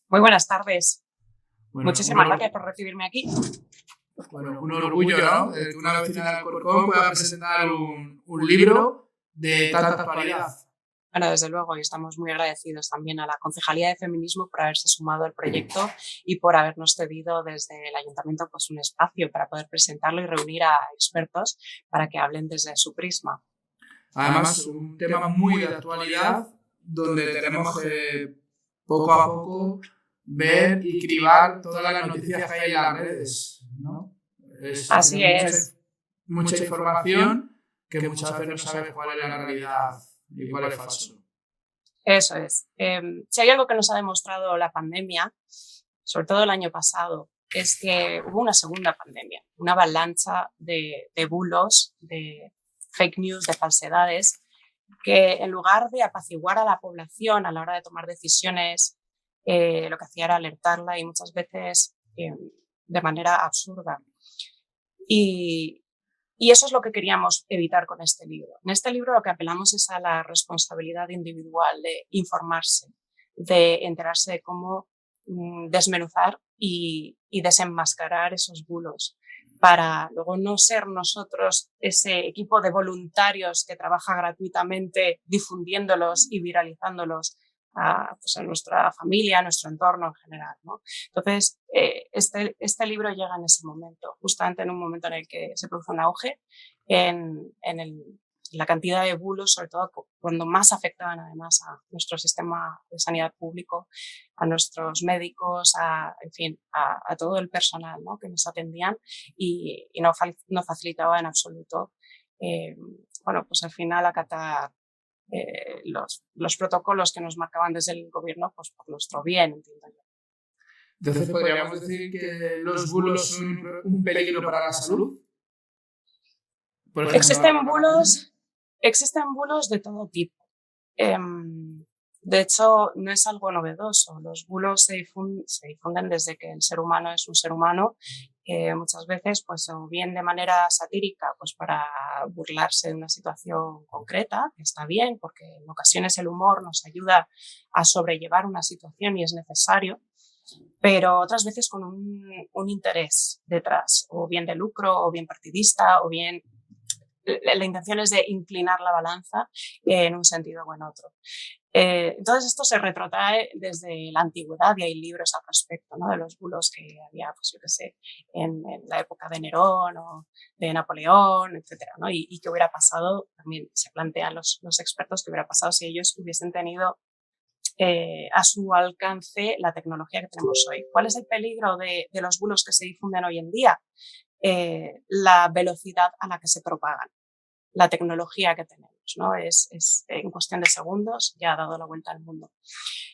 Muy buenas tardes. Bueno, Muchísimas gracias por recibirme aquí. un orgullo, ¿no? De que una vecina del Alcorcón pueda presentar un libro de tanta actualidad. Bueno, desde luego, y estamos muy agradecidos también a la Concejalía de Feminismo por haberse sumado al proyecto y por habernos cedido desde el Ayuntamiento pues, un espacio para poder presentarlo y reunir a expertos para que hablen desde su prisma. Además, un tema muy de actualidad donde tenemos que poco a poco ver y cribar todas las noticias que hay en las redes, ¿no? Así es. Mucha información que muchas veces no sabes cuál es la realidad y cuál es falso. Eso es. Si hay algo que nos ha demostrado la pandemia, sobre todo el año pasado, es que hubo una segunda pandemia, una avalancha de bulos, de fake news, de falsedades, que en lugar de apaciguar a la población a la hora de tomar decisiones, lo que hacía era alertarla y muchas veces de manera absurda. Y eso es lo que queríamos evitar con este libro. En este libro lo que apelamos es a la responsabilidad individual de informarse, de enterarse de cómo desmenuzar y desenmascarar esos bulos para luego no ser nosotros ese equipo de voluntarios que trabaja gratuitamente difundiéndolos y viralizándolos pues a nuestra familia, a nuestro entorno en general, ¿no? Entonces, este libro llega en ese momento, justamente en un momento en el que se produce un auge en la cantidad de bulos, sobre todo cuando más afectaban además a nuestro sistema de sanidad público, a nuestros médicos, en fin, a todo el personal, ¿no? Que nos atendían y no facilitaba en absoluto, bueno, pues al final acatar los protocolos que nos marcaban desde el gobierno, pues por nuestro bien, entiendo yo. Entonces, ¿podríamos decir que los bulos son un peligro para la salud? Por ejemplo, existen bulos de todo tipo. De hecho, no es algo novedoso. Los bulos se difunden desde que el ser humano es un ser humano, muchas veces, pues, o bien de manera satírica, pues para burlarse de una situación concreta, que está bien, porque en ocasiones el humor nos ayuda a sobrellevar una situación y es necesario, pero otras veces con un interés detrás, o bien de lucro, o bien partidista, o bien la intención es de inclinar la balanza en un sentido o en otro. Entonces esto se retrotrae desde la antigüedad y hay libros al respecto, ¿no? De los bulos que había, pues yo qué sé, en la época de Nerón o de Napoleón, etcétera, ¿no? Y qué hubiera pasado, también se plantean los expertos, qué hubiera pasado si ellos hubiesen tenido a su alcance la tecnología que tenemos hoy. ¿Cuál es el peligro de los bulos que se difunden hoy en día? La velocidad a la que se propagan, la tecnología que tenemos, ¿no? Es en cuestión de segundos ya ha dado la vuelta al mundo.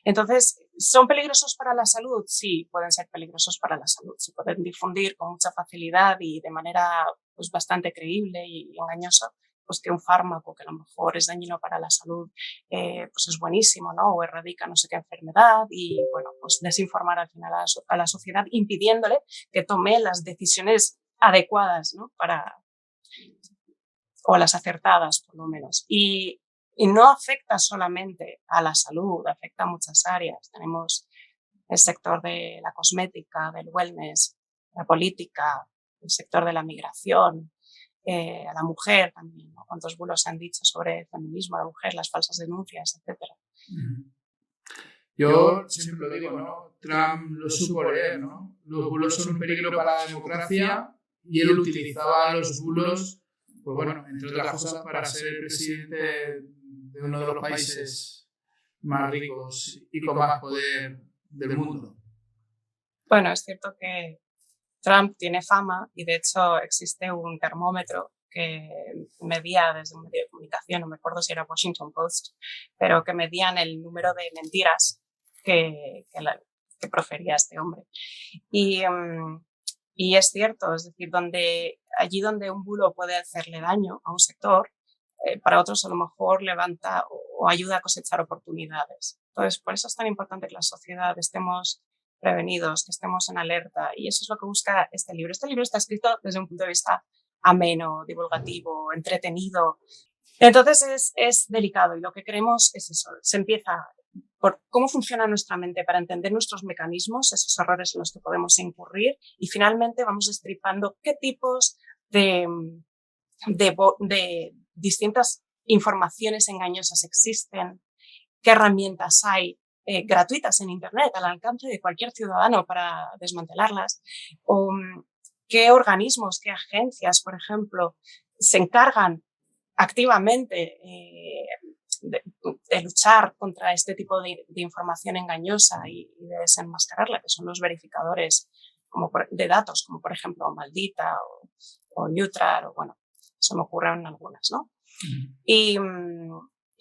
Entonces, ¿son peligrosos para la salud? Sí, pueden ser peligrosos para la salud. Se pueden difundir con mucha facilidad y de manera pues, bastante creíble y engañosa, pues que un fármaco que a lo mejor es dañino para la salud, pues es buenísimo, ¿no? O erradica no sé qué enfermedad y, bueno, pues desinformar al final a la sociedad impidiéndole que tome las decisiones adecuadas, ¿no? O las acertadas, por lo menos. Y no afecta solamente a la salud, afecta a muchas áreas. Tenemos el sector de la cosmética, del wellness, la política, el sector de la migración, a la mujer también, ¿no? Cuántos bulos se han dicho sobre el feminismo, la mujer, las falsas denuncias, etcétera. Yo siempre lo digo, ¿no? Trump lo supo leer, ¿no? Los bulos son un peligro para la democracia y él utilizaba los bulos, pues bueno, entre otras cosas, para ser el presidente de uno de los países más ricos y con más poder del mundo. Bueno, es cierto que Trump tiene fama y de hecho existe un termómetro que medía desde un medio de comunicación, no me acuerdo si era Washington Post, pero que medían el número de mentiras que profería este hombre. Y es cierto, es decir, allí donde un bulo puede hacerle daño a un sector, para otros a lo mejor levanta o ayuda a cosechar oportunidades. Entonces, por eso es tan importante que la sociedad estemos prevenidos, que estemos en alerta, y eso es lo que busca este libro. Este libro está escrito desde un punto de vista ameno, divulgativo, entretenido. Entonces es delicado y lo que queremos es eso. Se empieza por cómo funciona nuestra mente, para entender nuestros mecanismos, esos errores en los que podemos incurrir, y finalmente vamos destripando qué tipos de distintas informaciones engañosas existen, qué herramientas hay gratuitas en Internet al alcance de cualquier ciudadano para desmantelarlas, o qué organismos, qué agencias, por ejemplo, se encargan activamente de luchar contra este tipo de información engañosa y de desenmascararla, que son los verificadores de datos, como por ejemplo Maldita o Neutral, o bueno, se me ocurren algunas, ¿no? Y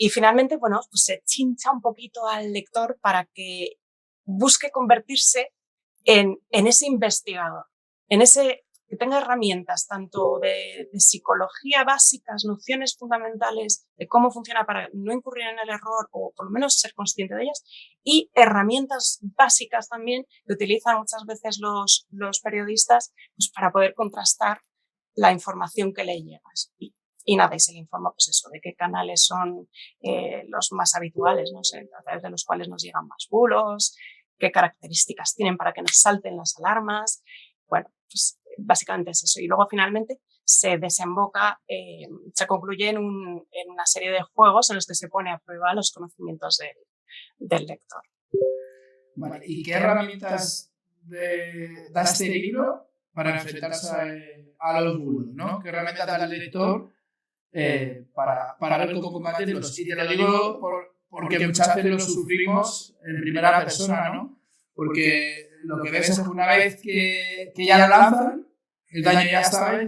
finalmente, bueno, pues se chincha un poquito al lector para que busque convertirse en ese investigador, en ese que tenga herramientas tanto de psicología básicas, nociones fundamentales de cómo funciona para no incurrir en el error o por lo menos ser consciente de ellas, y herramientas básicas también que utilizan muchas veces los periodistas pues, para poder contrastar la información que le llega. Y nada, y se le informa pues eso, de qué canales son los más habituales, no sé, a través de los cuales nos llegan más bulos, qué características tienen para que nos salten las alarmas. Bueno, pues básicamente es eso. Y luego finalmente se desemboca, se concluye en una serie de juegos en los que se pone a prueba los conocimientos del lector. Vale, ¿y qué herramientas da este libro para enfrentarse a los bulos, ¿no? ¿Qué herramientas da el lector para ver cómo combatirlos? Y te lo digo porque muchas veces los sufrimos en primera persona, ¿no? Porque lo que ves es que una vez que ya lo lanzan, el daño ya está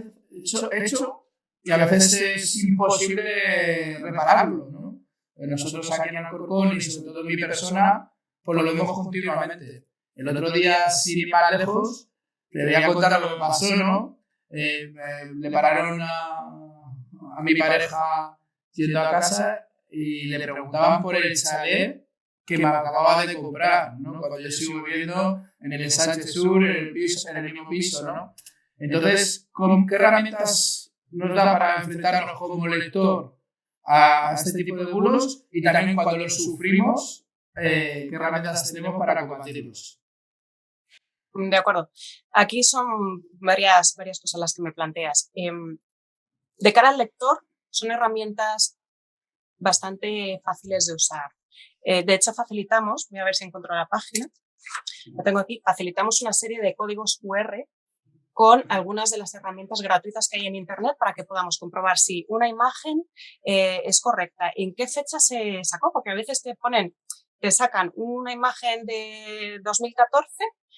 hecho y a veces es imposible repararlo, ¿no? Nosotros aquí en Alcorcón y sobre todo en mi persona, pues lo vemos continuamente. El otro día, sin ir más lejos, te voy a contar lo que pasó, ¿no? Le pararon a mi pareja yendo a casa y le preguntaban por el chalet que me acababa de comprar, ¿no? Cuando yo sigo viviendo en el Sánchez Sur, en el mismo piso, ¿no? Entonces, ¿qué herramientas nos da para enfrentarnos como lector a este tipo de bulos? Y también cuando los sufrimos, ¿qué herramientas tenemos para combatirlos? De acuerdo. Aquí son varias cosas las que me planteas. De cara al lector, son herramientas bastante fáciles de usar. De hecho, facilitamos, voy a ver si encuentro la página, la tengo aquí, facilitamos una serie de códigos QR con algunas de las herramientas gratuitas que hay en Internet para que podamos comprobar si una imagen es correcta, en qué fecha se sacó, porque a veces te sacan una imagen de 2014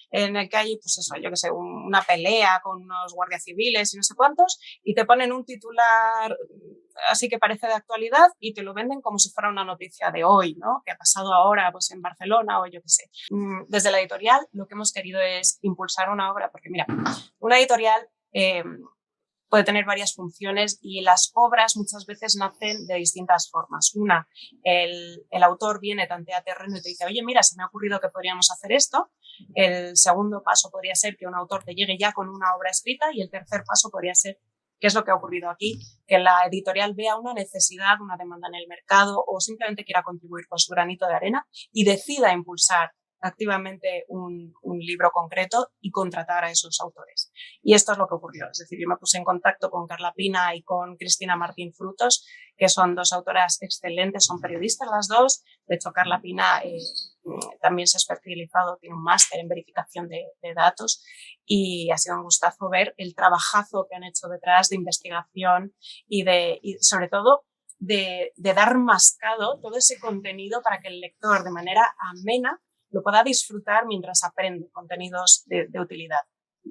en el que hay, pues eso, yo que sé, una pelea con unos guardias civiles y no sé cuántos, y te ponen un titular así que parece de actualidad y te lo venden como si fuera una noticia de hoy, ¿no? Que ha pasado ahora pues en Barcelona o yo que sé. Desde la editorial lo que hemos querido es impulsar una obra, porque mira, una editorial puede tener varias funciones y las obras muchas veces nacen de distintas formas. Una, el autor viene, tantea terreno y te dice, oye, mira, se me ha ocurrido que podríamos hacer esto. El segundo paso podría ser que un autor te llegue ya con una obra escrita y el tercer paso podría ser, ¿qué es lo que ha ocurrido aquí? Que la editorial vea una necesidad, una demanda en el mercado o simplemente quiera contribuir con su granito de arena y decida impulsar activamente un libro concreto y contratar a esos autores. Y esto es lo que ocurrió. Es decir, yo me puse en contacto con Carla Pina y con Cristina Martín Frutos, que son dos autoras excelentes, son periodistas las dos. De hecho, Carla Pina también se ha especializado, tiene un máster en verificación de datos y ha sido un gustazo ver el trabajazo que han hecho detrás de investigación y sobre todo de dar mascado todo ese contenido para que el lector de manera amena lo pueda disfrutar mientras aprende contenidos de utilidad.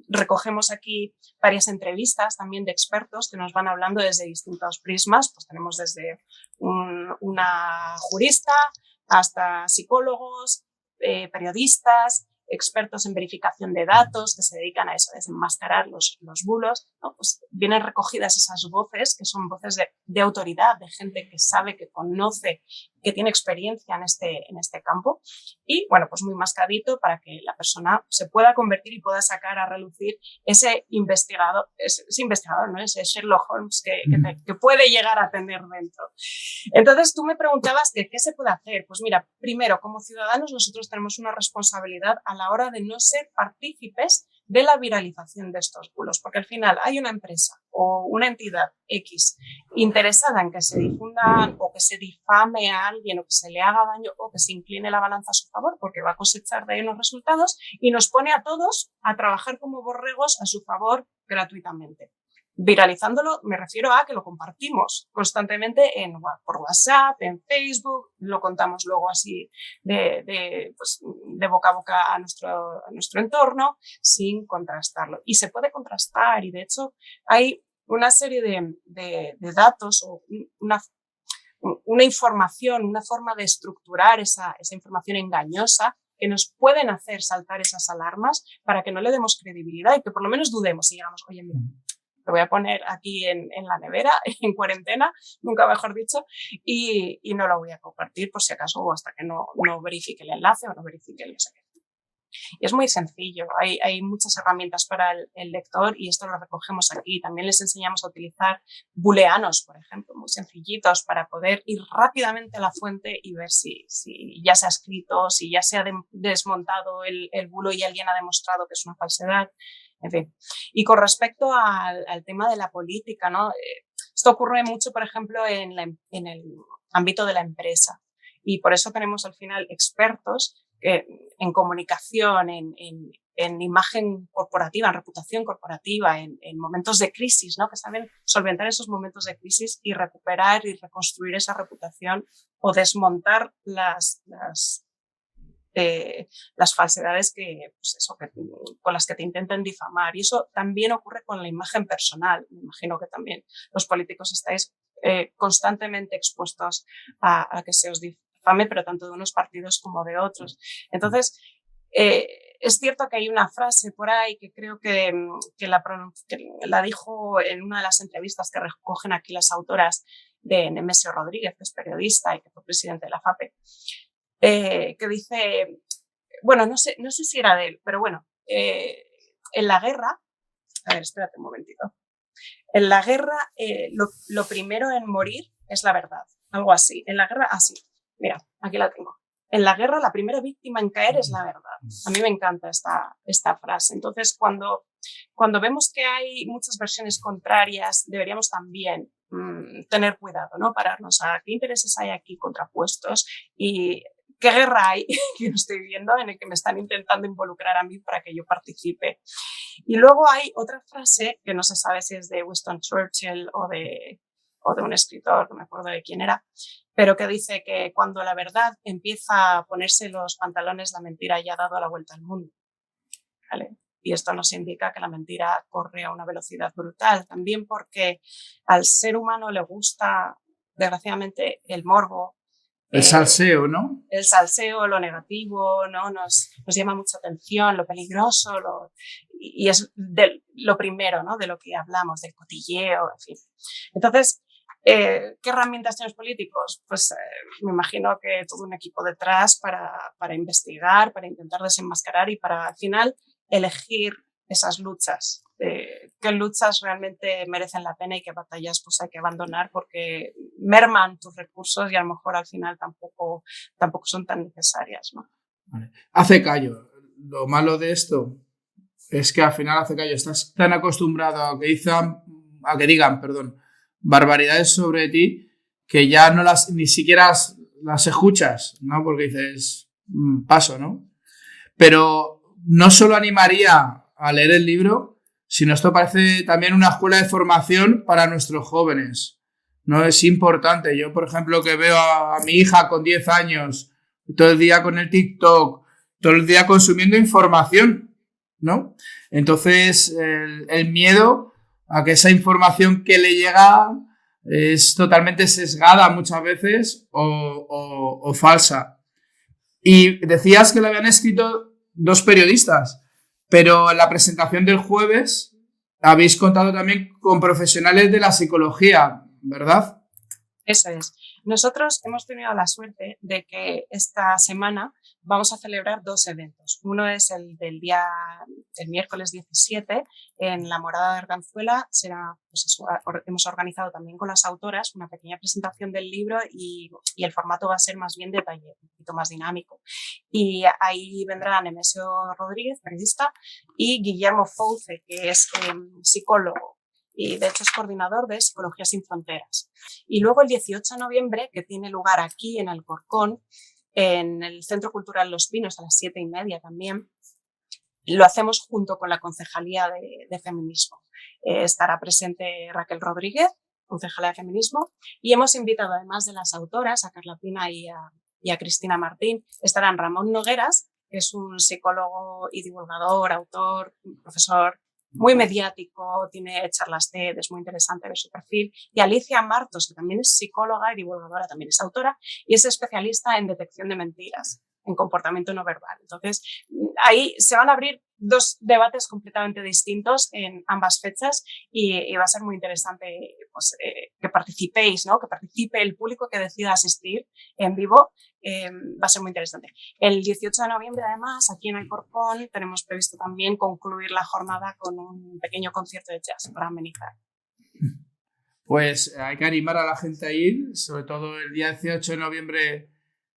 Recogemos aquí varias entrevistas también de expertos que nos van hablando desde distintos prismas. Pues tenemos desde una jurista hasta psicólogos, periodistas, expertos en verificación de datos que se dedican a eso, a desenmascarar los bulos, ¿no? Pues vienen recogidas esas voces que son voces de autoridad, de gente que sabe, que conoce que tiene experiencia en este campo y, bueno, pues muy mascadito para que la persona se pueda convertir y pueda sacar a relucir ese investigador, ¿no? Ese Sherlock Holmes que puede llegar a tener dentro. Entonces, tú me preguntabas de qué se puede hacer. Pues mira, primero, como ciudadanos nosotros tenemos una responsabilidad a la hora de no ser partícipes de la viralización de estos bulos, porque al final hay una empresa o una entidad X interesada en que se difundan o que se difame a alguien o que se le haga daño o que se incline la balanza a su favor porque va a cosechar de ahí unos resultados y nos pone a todos a trabajar como borregos a su favor gratuitamente. Viralizándolo me refiero a que lo compartimos constantemente por WhatsApp, en Facebook, lo contamos luego así de boca a boca a nuestro entorno sin contrastarlo. Y se puede contrastar y de hecho hay una serie de datos o una información, una forma de estructurar esa información engañosa que nos pueden hacer saltar esas alarmas para que no le demos credibilidad y que por lo menos dudemos y digamos, oye, mira, lo voy a poner aquí en la nevera, en cuarentena, nunca mejor dicho, y no lo voy a compartir por si acaso o hasta que no verifique el enlace o no verifique el no sé qué. Y es muy sencillo, hay muchas herramientas para el lector y esto lo recogemos aquí. También les enseñamos a utilizar booleanos, por ejemplo, muy sencillitos para poder ir rápidamente a la fuente y ver si ya se ha escrito, si ya se ha desmontado el bulo y alguien ha demostrado que es una falsedad. En fin. Y con respecto al tema de la política, ¿no? Esto ocurre mucho, por ejemplo, en el ámbito de la empresa. Y por eso tenemos al final expertos en comunicación, en imagen corporativa, en reputación corporativa, en momentos de crisis, ¿no? Que saben solventar esos momentos de crisis y recuperar y reconstruir esa reputación o desmontar las falsedades con las que te intenten difamar. Y eso también ocurre con la imagen personal. Me imagino que también los políticos estáis constantemente expuestos a que se os difame, pero tanto de unos partidos como de otros. Entonces, es cierto que hay una frase por ahí que creo que la dijo en una de las entrevistas que recogen aquí las autoras de Nemesio Rodríguez, que es periodista y que fue presidente de la FAPE, que dice, bueno, no sé si era de él, pero bueno, en la guerra, a ver, espérate un momentito, en la guerra lo primero en morir es la verdad, algo así, en la guerra, así, mira, aquí la tengo. En la guerra la primera víctima en caer es la verdad. A mí me encanta esta frase. Entonces, cuando vemos que hay muchas versiones contrarias, deberíamos también tener cuidado, ¿no? Pararnos a qué intereses hay aquí contrapuestos y qué guerra hay que estoy viendo en el que me están intentando involucrar a mí para que yo participe. Y luego hay otra frase que no se sabe si es de Winston Churchill o de un escritor, no me acuerdo de quién era, pero que dice que cuando la verdad empieza a ponerse los pantalones, la mentira ya ha dado la vuelta al mundo. ¿Vale? Y esto nos indica que la mentira corre a una velocidad brutal, también porque al ser humano le gusta, desgraciadamente, el morbo. El salseo, ¿no? El salseo, lo negativo, ¿no? Nos llama mucha atención, lo peligroso, y es lo primero, ¿no? De lo que hablamos, del cotilleo, en fin. Entonces, ¿qué herramientas tienen los políticos? Pues me imagino que todo un equipo detrás para investigar, para intentar desenmascarar y para al final elegir esas luchas. Qué luchas realmente merecen la pena y qué batallas pues hay que abandonar porque merman tus recursos y a lo mejor al final tampoco son tan necesarias, ¿no? Vale. Hace callo. Lo malo de esto es que al final hace callo. Estás tan acostumbrado a que digan, barbaridades sobre ti que ya no ni siquiera las escuchas, ¿no? Porque dices, paso, ¿no? Pero no solo animaría a leer el libro, sino esto parece también una escuela de formación para nuestros jóvenes. No es importante. Yo, por ejemplo, que veo a mi hija con 10 años todo el día con el TikTok, todo el día consumiendo información, ¿no? Entonces, el miedo a que esa información que le llega es totalmente sesgada muchas veces o falsa. Y decías que lo habían escrito 2 periodistas, pero en la presentación del jueves habéis contado también con profesionales de la psicología, ¿verdad? Eso es. Nosotros hemos tenido la suerte de que esta semana vamos a celebrar 2 eventos. Uno es el del miércoles 17 en la Morada de Arganzuela. Hemos organizado también con las autoras una pequeña presentación del libro y el formato va a ser más bien de taller, un poquito más dinámico. Y ahí vendrán Nemesio Rodríguez, periodista, y Guillermo Fouce, que es psicólogo y de hecho es coordinador de Psicología Sin Fronteras. Y luego el 18 de noviembre, que tiene lugar aquí en Alcorcón, en el Centro Cultural Los Pinos a las 7:30 también, lo hacemos junto con la Concejalía de Feminismo. Estará presente Raquel Rodríguez, concejala de Feminismo, y hemos invitado, además de las autoras, a Carla Pina y a Cristina Martín, estarán Ramón Nogueras, que es un psicólogo y divulgador, autor, profesor muy mediático, tiene charlas TED, es muy interesante ver su perfil, y Alicia Martos, que también es psicóloga y divulgadora, también es autora, y es especialista en detección de mentiras, en comportamiento no verbal. Entonces, ahí se van a abrir 2 debates completamente distintos en ambas fechas y va a ser muy interesante pues, que participéis, ¿no? Que participe el público que decida asistir en vivo. Va a ser muy interesante. El 18 de noviembre, además, aquí en Alcorcón, tenemos previsto también concluir la jornada con un pequeño concierto de jazz para amenizar. Pues hay que animar a la gente a ir, sobre todo el día 18 de noviembre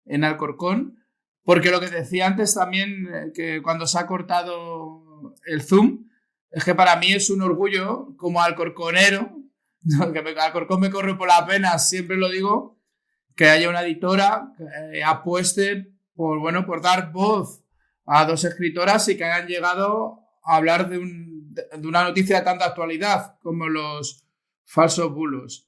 en Alcorcón, porque lo que decía antes también, que cuando se ha cortado el Zoom, es que para mí es un orgullo como alcorconero, ¿no? Que Alcorcón me corre por las venas, siempre lo digo, que haya una editora que apueste por dar voz a 2 escritoras y que hayan llegado a hablar de una noticia de tanta actualidad como los falsos bulos.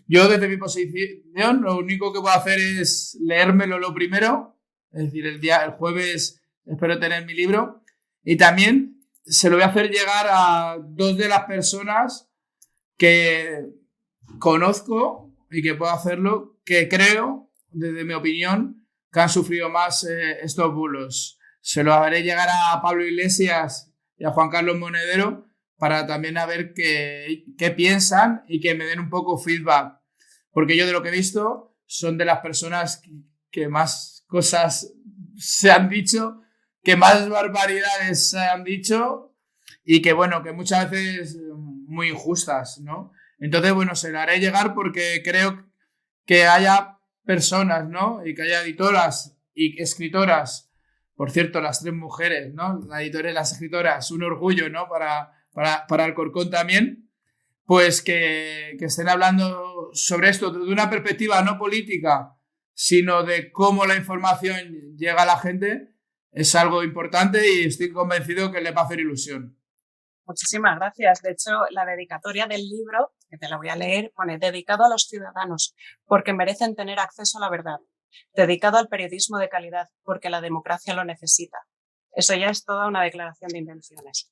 Yo, desde mi posición, lo único que voy a hacer es leérmelo lo primero, es decir, el jueves espero tener mi libro, y también se lo voy a hacer llegar a 2 de las personas que conozco y que puedo hacerlo, que creo, desde mi opinión, que han sufrido más estos bulos. Se lo haré llegar a Pablo Iglesias y a Juan Carlos Monedero para también a ver qué piensan y que me den un poco feedback. Porque yo, de lo que he visto, son de las personas que más cosas se han dicho, que más barbaridades se han dicho y que, bueno, que muchas veces muy injustas, ¿no? Entonces, bueno, se lo haré llegar porque creo que haya personas, ¿no? Y que haya editoras y escritoras, por cierto, las 3 mujeres, ¿no? La editora y las escritoras, un orgullo, ¿no? Para Alcorcón también, pues que estén hablando sobre esto desde una perspectiva no política, sino de cómo la información llega a la gente, es algo importante y estoy convencido que le va a hacer ilusión. Muchísimas gracias. De hecho, la dedicatoria del libro, que te la voy a leer, pone: dedicado a los ciudadanos, porque merecen tener acceso a la verdad. Dedicado al periodismo de calidad, porque la democracia lo necesita. Eso ya es toda una declaración de intenciones.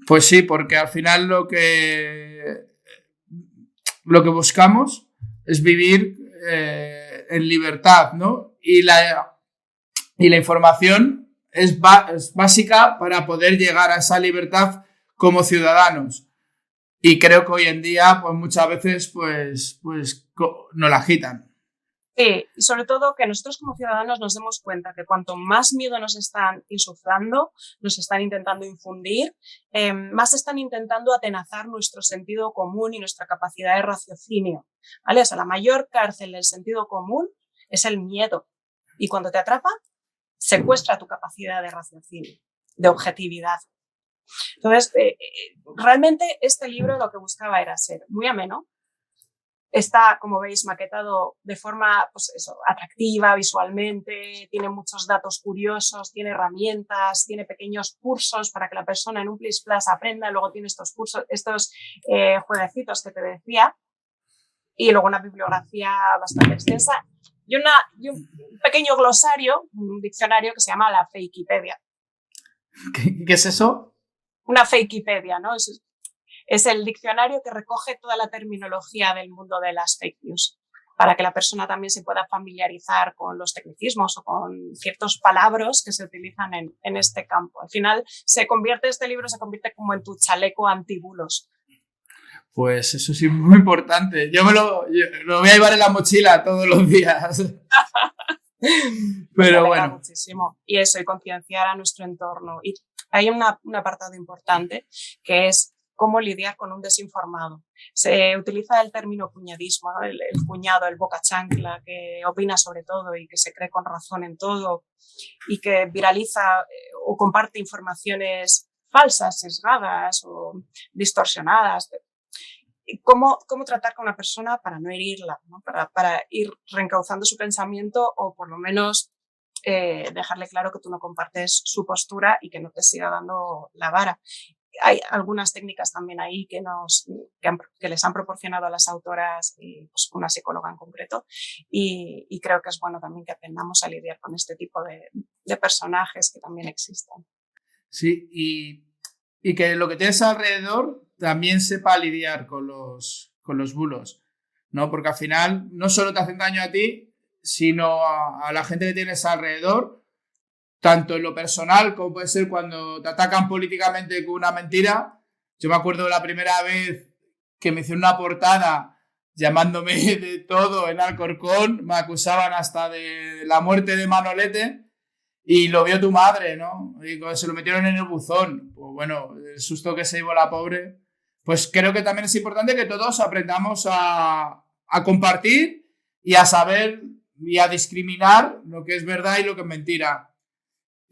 Pues sí, porque al final lo que buscamos es vivir en libertad, ¿no? Y la información es básica para poder llegar a esa libertad como ciudadanos. Y creo que hoy en día, pues muchas veces, pues nos la agitan. Sí, y sobre todo que nosotros como ciudadanos nos demos cuenta que cuanto más miedo nos están insuflando, nos están intentando infundir, más están intentando atenazar nuestro sentido común y nuestra capacidad de raciocinio, ¿vale? O sea, la mayor cárcel del sentido común es el miedo. Y cuando te atrapa, secuestra tu capacidad de raciocinio, de objetividad. Entonces, realmente este libro lo que buscaba era ser muy ameno. Está, como veis, maquetado de forma pues eso, atractiva visualmente, tiene muchos datos curiosos, tiene herramientas, tiene pequeños cursos para que la persona en un Plis Plus aprenda, luego tiene estos cursos, estos jueguecitos que te decía, y luego una bibliografía bastante extensa y un pequeño glosario, un diccionario que se llama la Fakepedia. ¿Qué es eso? Una Fakepedia, ¿no? Es el diccionario que recoge toda la terminología del mundo de las fake news, para que la persona también se pueda familiarizar con los tecnicismos o con ciertos palabras que se utilizan en este campo. Al final, este libro se convierte como en tu chaleco antibulos. Pues eso sí, muy importante. Yo lo voy a llevar en la mochila todos los días. Pero bueno. Muchísimo. Y eso, y concienciar a nuestro entorno. Y hay un apartado importante que es cómo lidiar con un desinformado. Se utiliza el término cuñadismo, ¿no? El cuñado, el boca chancla, que opina sobre todo y que se cree con razón en todo y que viraliza o comparte informaciones falsas, sesgadas o distorsionadas. ¿Cómo tratar con una persona para no herirla, ¿no? Para ir reencauzando su pensamiento o por lo menos dejarle claro que tú no compartes su postura y que no te siga dando la vara? Hay algunas técnicas también ahí que les han proporcionado a las autoras, pues una psicóloga en concreto, y creo que es bueno también que aprendamos a lidiar con este tipo de personajes que también existen. Sí, y que lo que tienes alrededor también sepa lidiar con los bulos, ¿no? Porque al final no solo te hacen daño a ti, sino a la gente que tienes alrededor, tanto en lo personal como puede ser cuando te atacan políticamente con una mentira. Yo me acuerdo de la primera vez que me hicieron una portada llamándome de todo en Alcorcón, me acusaban hasta de la muerte de Manolete y lo vio tu madre, ¿no? Y se lo metieron en el buzón. Pues bueno, el susto que se llevó la pobre. Pues creo que también es importante que todos aprendamos a compartir y a saber y a discriminar lo que es verdad y lo que es mentira.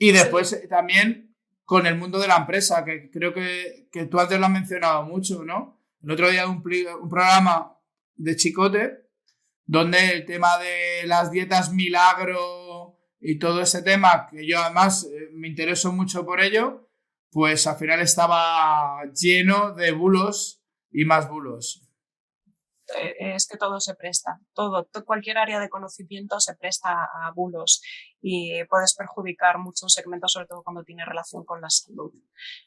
Y después también con el mundo de la empresa, que creo que tú antes lo has mencionado mucho, ¿no? El otro día un programa de Chicote donde el tema de las dietas milagro y todo ese tema, que yo además me intereso mucho por ello, pues al final estaba lleno de bulos y más bulos. Es que todo se presta, cualquier área de conocimiento se presta a bulos y puedes perjudicar muchos segmentos, sobre todo cuando tiene relación con la salud.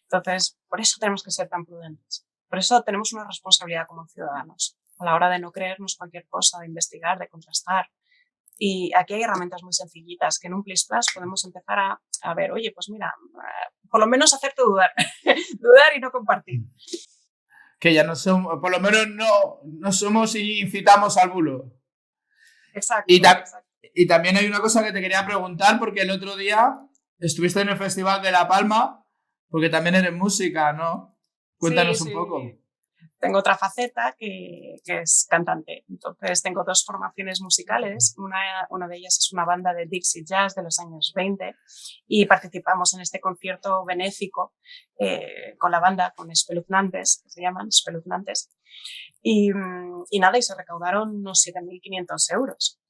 Entonces, por eso tenemos que ser tan prudentes. Por eso tenemos una responsabilidad como ciudadanos a la hora de no creernos cualquier cosa, de investigar, de contrastar. Y aquí hay herramientas muy sencillitas que en un Plis Plus podemos empezar a ver, oye, pues mira, por lo menos hacerte dudar, dudar y no compartir. Que ya no somos, por lo menos no somos y incitamos al bulo. Exacto, y también hay una cosa que te quería preguntar, porque el otro día estuviste en el Festival de La Palma, porque también eres música, ¿no? Cuéntanos un poco. Tengo otra faceta que es cantante. Entonces tengo dos formaciones musicales. Una de ellas es una banda de Dixie Jazz de los años 20 y participamos en este concierto benéfico con la banda, con Espeluznantes, que se llaman Espeluznantes. Y nada, y se recaudaron unos 7.500 euros.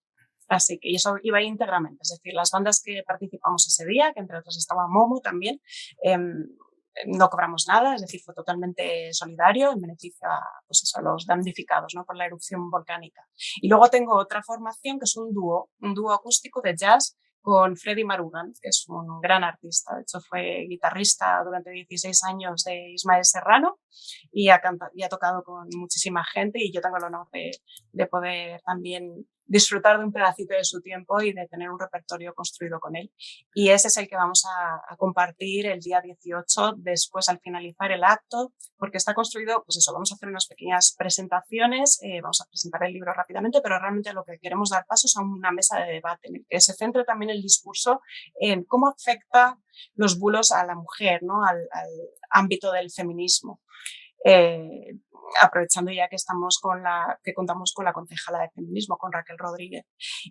Así que eso iba íntegramente. Es decir, las bandas que participamos ese día, que entre otras estaba Momo también, no cobramos nada, es decir, fue totalmente solidario en beneficio a los damnificados, ¿no? Por la erupción volcánica. Y luego tengo otra formación que es un dúo acústico de jazz con Freddy Marugan, que es un gran artista. De hecho, fue guitarrista durante 16 años de Ismael Serrano y ha tocado con muchísima gente y yo tengo el honor de poder también disfrutar de un pedacito de su tiempo y de tener un repertorio construido con él. Y ese es el que vamos a compartir el día 18, después al finalizar el acto, porque está construido, pues eso, vamos a hacer unas pequeñas presentaciones, vamos a presentar el libro rápidamente, pero realmente lo que queremos dar paso es a una mesa de debate en el que se centre también el discurso en cómo afecta los bulos a la mujer, ¿no? al ámbito del feminismo. Aprovechando ya que contamos con la concejala de feminismo, con Raquel Rodríguez.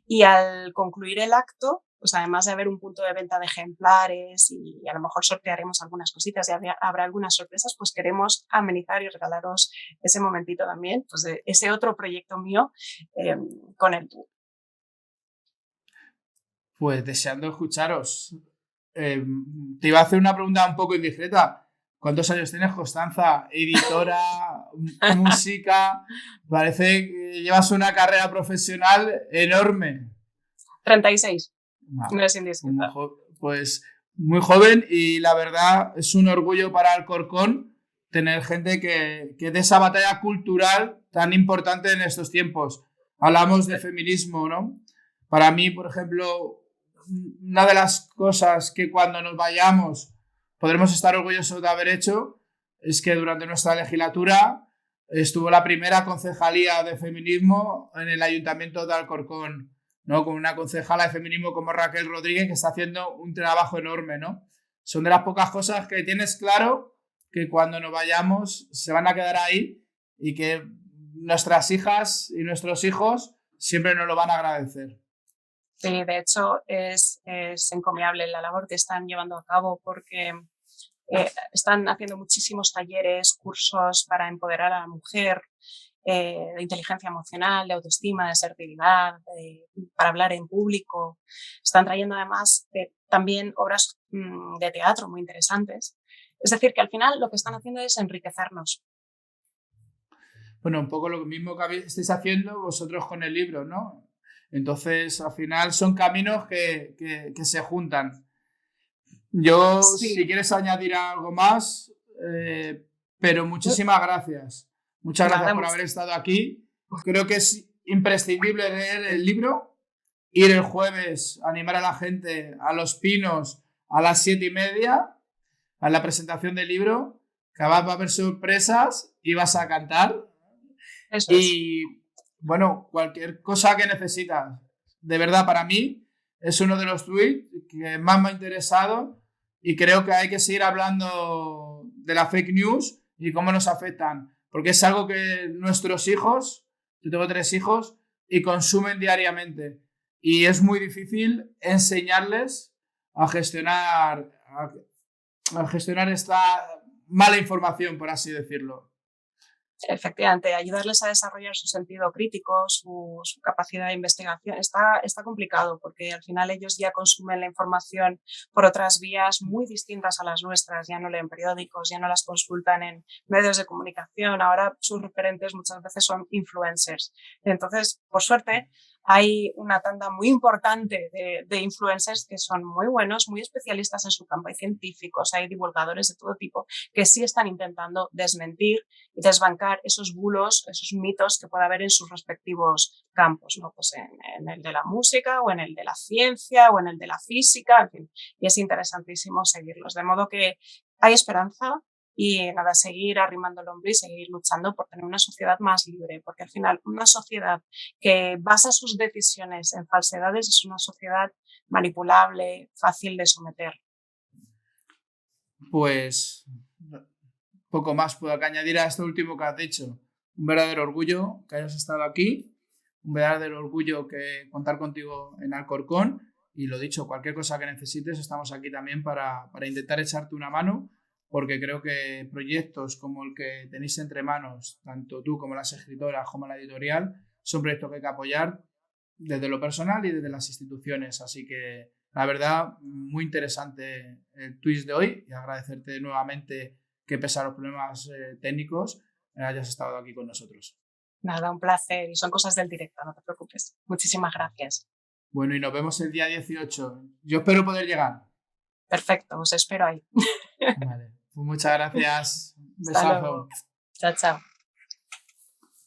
Y al concluir el acto, pues además de haber un punto de venta de ejemplares y a lo mejor sortearemos algunas cositas y habrá algunas sorpresas, pues queremos amenizar y regalaros ese momentito también, pues de ese otro proyecto mío con el dúo. Pues deseando escucharos. Te iba a hacer una pregunta un poco indiscreta. ¿Cuántos años tienes, Constanza? Editora, música. Parece que llevas una carrera profesional enorme. 36. No es indiscreta. Pues muy joven y la verdad es un orgullo para Alcorcón tener gente que de esa batalla cultural tan importante en estos tiempos. Hablamos de feminismo, ¿no? Para mí, por ejemplo, una de las cosas que cuando nos vayamos podremos estar orgullosos de haber hecho es que durante nuestra legislatura estuvo la primera concejalía de feminismo en el Ayuntamiento de Alcorcón, ¿no? Con una concejala de feminismo como Raquel Rodríguez, que está haciendo un trabajo enorme, ¿no? Son de las pocas cosas que tienes claro que cuando nos vayamos se van a quedar ahí y que nuestras hijas y nuestros hijos siempre nos lo van a agradecer. Sí, de hecho es encomiable la labor que están llevando a cabo porque están haciendo muchísimos talleres, cursos para empoderar a la mujer, de inteligencia emocional, de autoestima, de asertividad, para hablar en público. Están trayendo además también obras de teatro muy interesantes. Es decir, que al final lo que están haciendo es enriquecernos. Bueno, un poco lo mismo que estáis haciendo vosotros con el libro, ¿no? Entonces, al final son caminos que se juntan. Yo, sí. Si quieres añadir algo más, pero muchísimas gracias. Muchas gracias por haber estado aquí. Creo que es imprescindible leer el libro, ir el jueves, animar a la gente a Los Pinos a las 7:30 a la presentación del libro, que va a haber sorpresas y vas a cantar. Eso y es. Bueno, cualquier cosa que necesitas. De verdad, para mí es uno de los tweets que más me ha interesado y creo que hay que seguir hablando de la fake news y cómo nos afectan, porque es algo que nuestros hijos, yo tengo 3 hijos, y consumen diariamente y es muy difícil enseñarles a gestionar esta mala información, por así decirlo. Efectivamente, ayudarles a desarrollar su sentido crítico, su capacidad de investigación. Está complicado porque al final ellos ya consumen la información por otras vías muy distintas a las nuestras. Ya no leen periódicos, ya no las consultan en medios de comunicación. Ahora sus referentes muchas veces son influencers. Entonces, por suerte, hay una tanda muy importante de influencers que son muy buenos, muy especialistas en su campo. Hay científicos, hay divulgadores de todo tipo que sí están intentando desmentir y desbancar esos bulos, esos mitos que pueda haber en sus respectivos campos, ¿no? Pues en el de la música o en el de la ciencia o en el de la física, en fin. Y es interesantísimo seguirlos. De modo que hay esperanza. Y nada, seguir arrimando el hombro y seguir luchando por tener una sociedad más libre, porque al final una sociedad que basa sus decisiones en falsedades es una sociedad manipulable, fácil de someter. Pues poco más puedo añadir a esto último que has dicho. Un verdadero orgullo que hayas estado aquí, un verdadero orgullo que contar contigo en Alcorcón y lo dicho, cualquier cosa que necesites estamos aquí también para intentar echarte una mano, porque creo que proyectos como el que tenéis entre manos, tanto tú como las escritoras como la editorial, son proyectos que hay que apoyar desde lo personal y desde las instituciones. Así que, la verdad, muy interesante el twist de hoy y agradecerte nuevamente que pese a los problemas técnicos hayas estado aquí con nosotros. Nada, un placer y son cosas del directo, no te preocupes. Muchísimas gracias. Bueno, y nos vemos el día 18. Yo espero poder llegar. Perfecto, os espero ahí. Vale. Pues muchas gracias. Un besazo. Chao, chao.